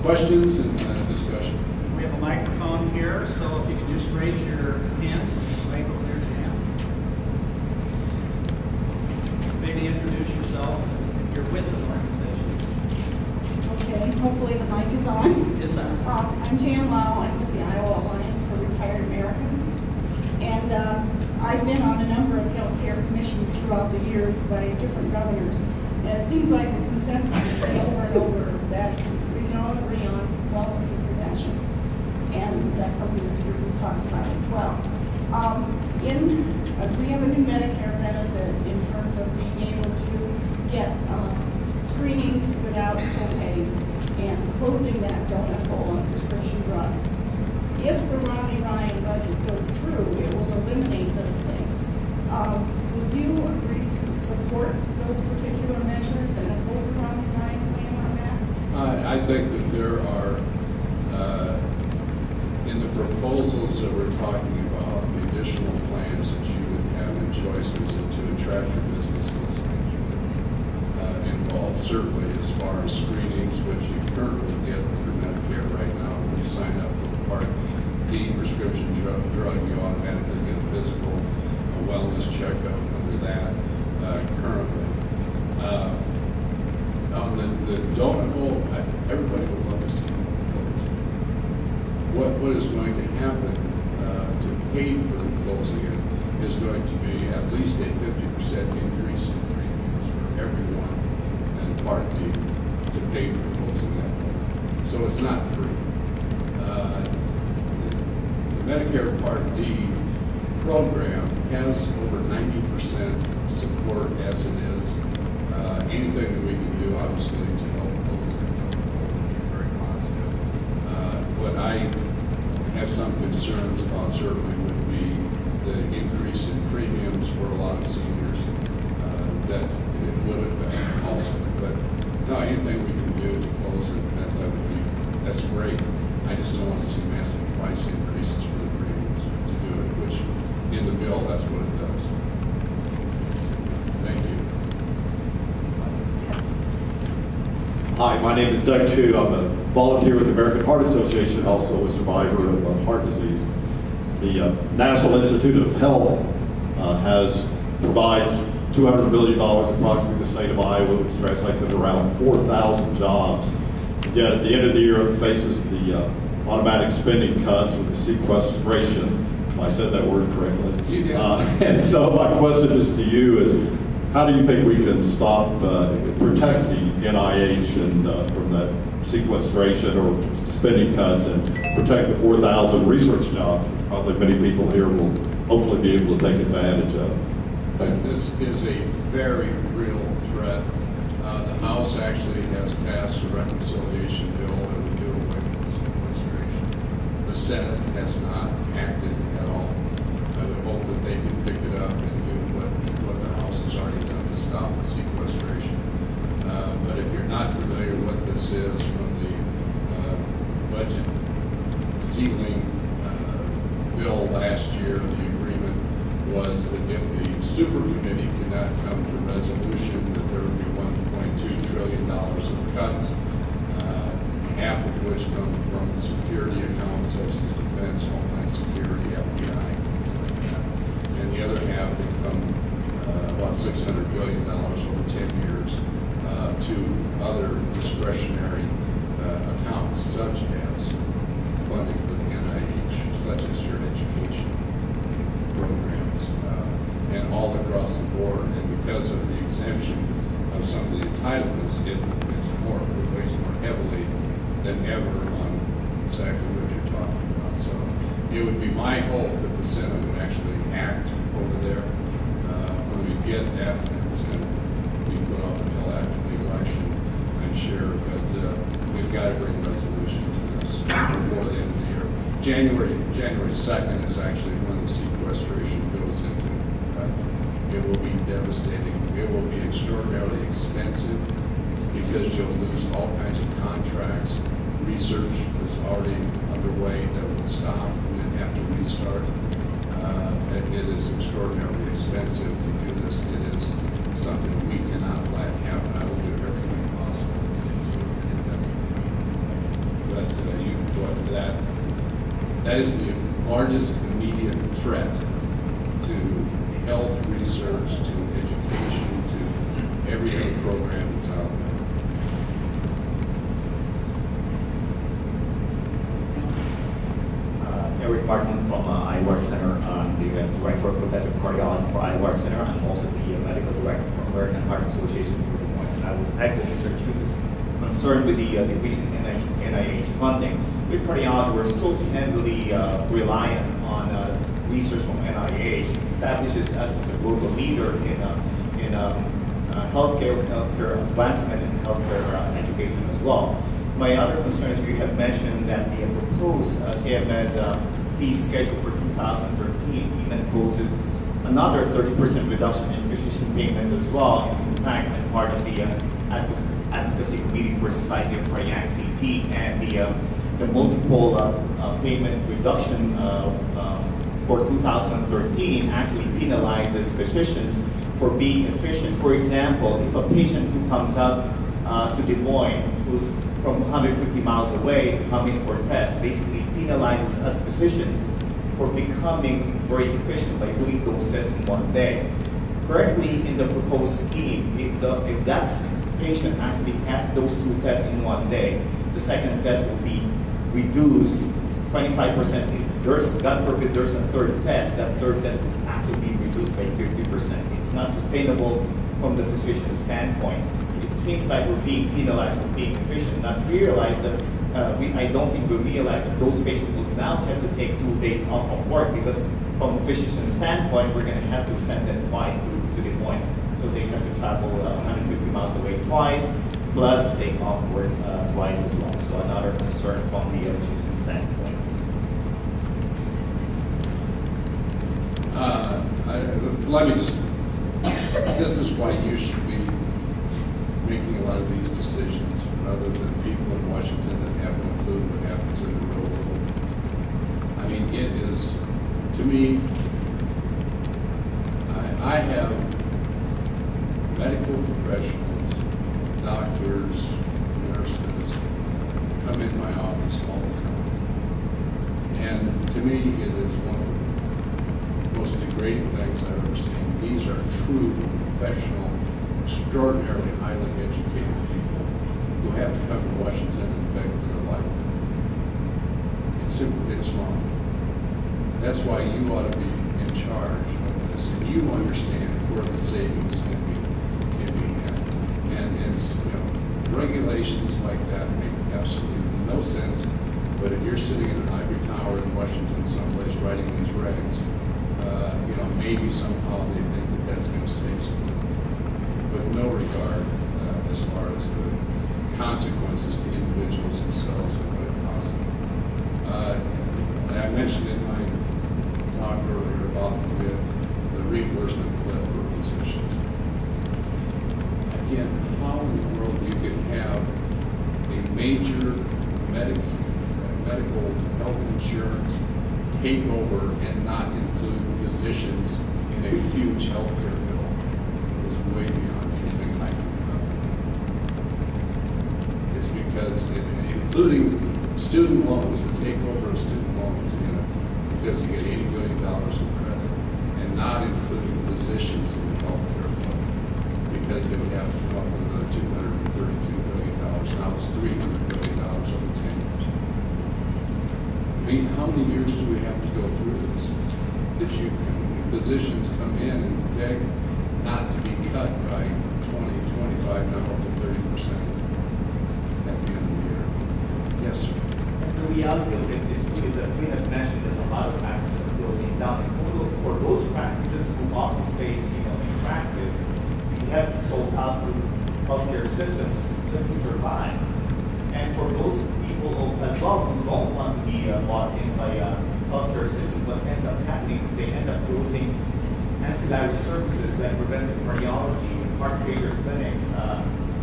questions and discussion. We have a microphone here, so if you could just raise your hand, right over there, Jan. Maybe introduce yourself if you're with the organization. Okay, hopefully the mic is on. It's on. I'm Jan Lau. I'm with the Iowa Alliance for Retired Americans. And I've been on a number of healthcare commissions throughout the years by different governors. And it seems like the consensus is over and over that we can all agree on wellness and prevention. And that's something this group is talking about as well. We have a new Medicare benefit in terms of being able to get screenings without co-pays and closing that donut hole on prescription drugs. If the Romney Ryan budget goes through, it will eliminate those things. Would you agree to support those particular measures and oppose the Romney Ryan plan on that? I think that there are, in the proposals that we're talking about, the additional plans that you would have in choices to attract your business, those things would be involved. Certainly as far as screenings, which you currently get under Medicare right now, when you sign up for the Part D prescription drug, you automatically get a physical, a wellness checkup under that currently. On the donut hole, everybody would love to see it closed. What is going to happen to pay for the closing it is going to be at least a 50% increase in premiums for everyone and Part D to pay for closing that hole. So it's not free. The Medicare Part D program has over 90% support as it is. Anything that we can do, obviously, to help close that hole would be very positive. What I have some concerns about certainly would be the increase in premiums for a lot of seniors that it would affect also. But no, anything we can do to close it, that's great. I just don't want to see massive price increases for the premiums to do it, which in the bill, that's what it does. Thank you. Hi, my name is Doug Chu. I'm a volunteer with the American Heart Association, also a survivor of heart disease. The National Institute of Health provides $200 million approximately to the state of Iowa, which translates into around 4,000 jobs. Yet at the end of the year, it faces the automatic spending cuts with the sequestration. I said that word correctly. You did. And so my question is to you is, how do you think we can stop, protect the NIH and from that sequestration or spending cuts and protect the 4,000 research jobs probably many people here will hopefully be able to take advantage of? This is a very real threat. The House actually has passed a reconciliation bill that would do away with the sequestration. The Senate has not acted at all. I would hope that they can pick it up and do what the House has already done to stop the sequestration. But if you're not familiar what this is from the budget ceiling bill last year, the agreement was that if the super committee could not come to resolution that there would be $1.2 trillion of cuts, half of which come from security accounts such as defense, homeland security, FBI, and the other half would come about $600 billion over 10 years to other discretionary accounts such as funding for the NIH, such as your education programs, and all across the board. And because of the exemption of some of the entitlements, it weighs more heavily than ever on exactly what you're talking about. So it would be my hope that the Senate would actually act over there. When we get that, it's going to be put off until after the election, I'm sure. But we've got to bring resolution to this before the end of the year. January 2nd is actually when the sequestration goes into effect. It will be devastating. It will be extraordinarily expensive because you'll lose all kinds of contracts. Research is already underway that will stop and then have to restart. And it is extraordinarily expensive to do this. It is something we cannot let happen. I will do everything possible to see to it. That is the largest immediate threat to health research, to education, to every other program that's out there. Eric Martin from IWARC Center. I'm the Director of Preventive Cardiology for IWARC Center. I'm also the Medical Director for American Heart Association for Des Moines. I would echo Mr. Chu's concern with the recent NIH funding. With cardiology, we're so heavily reliant on research from NIH. It establishes us as a global leader in healthcare advancement and healthcare education as well. My other concern is you have mentioned that the proposed CMS fee schedule for 2013 even poses another 30% reduction in physician payments as well. In fact, I'm part of the advocacy committee for Society of Cardiac CT, and the multiple payment reduction for 2013 actually penalizes physicians for being efficient. For example, if a patient who comes up to Des Moines, who's from 150 miles away, come in for a test, basically penalizes us physicians for becoming very efficient by doing those tests in one day. Currently, in the proposed scheme, if that patient actually has those two tests in one day, the second test will be reduced 25%. If there's, God forbid, there's a third test, that third test will actually be reduced by 50%. It's not sustainable from the physician's standpoint. It seems like we're being penalized for being efficient, not realize that I don't think we realize that those patients will now have to take 2 days off of work, because from a physician's standpoint, we're going to have to send them twice to Des Moines. So they have to travel 150 miles away twice, plus take off work twice as well. So another concern from the physician's standpoint. Let me just, this is why you should be making a lot of these decisions, rather than people in Washington that have no clue what happens in the real world. I mean, it is, to me, I have medical professionals, doctors, nurses, come in my office all the time. And to me, it is one of the most degrading things I've ever seen. These are true professional, extraordinarily highly educated people who have to come to Washington and beg for their life. It's wrong. That's why you ought to be in charge of this, and you understand where the savings can be had. And it's, regulations like that make absolutely no sense. But if you're sitting in an ivory tower in Washington someplace writing these regs, maybe somehow they think that that's going to save something. With no regard as far as the consequences to individuals themselves and what it costs them. I mentioned in my talk earlier about the reimbursement cliff for physicians. Again, how in the world you can have a major medical health insurance take over and not include physicians in a huge healthcare bill is way beyond anything I can remember. It's because, including student loans, the takeover of student loans, because you get $80 billion in credit, and not including physicians in the healthcare bill, because they would have to come up with another $232 billion. Now it's $300 billion over 10 years. I mean, how many years do we have to go through this? That physicians come in and beg not to be cut by 20, 25, now up to 30% at the end of the year. Yes, sir. The reality of it is that we have mentioned that a lot of practices are closing down. And for those practices who often stay in practice, we have sold out to healthcare systems just to survive. And for those people as well who don't want to be bought in by healthcare systems, what ends up happening is they end up closing ancillary services like preventive cardiology, heart failure clinics,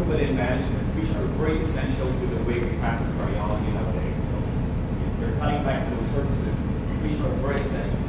community management, which are very essential to the way we practice cardiology nowadays. So they're cutting back those services, which are very essential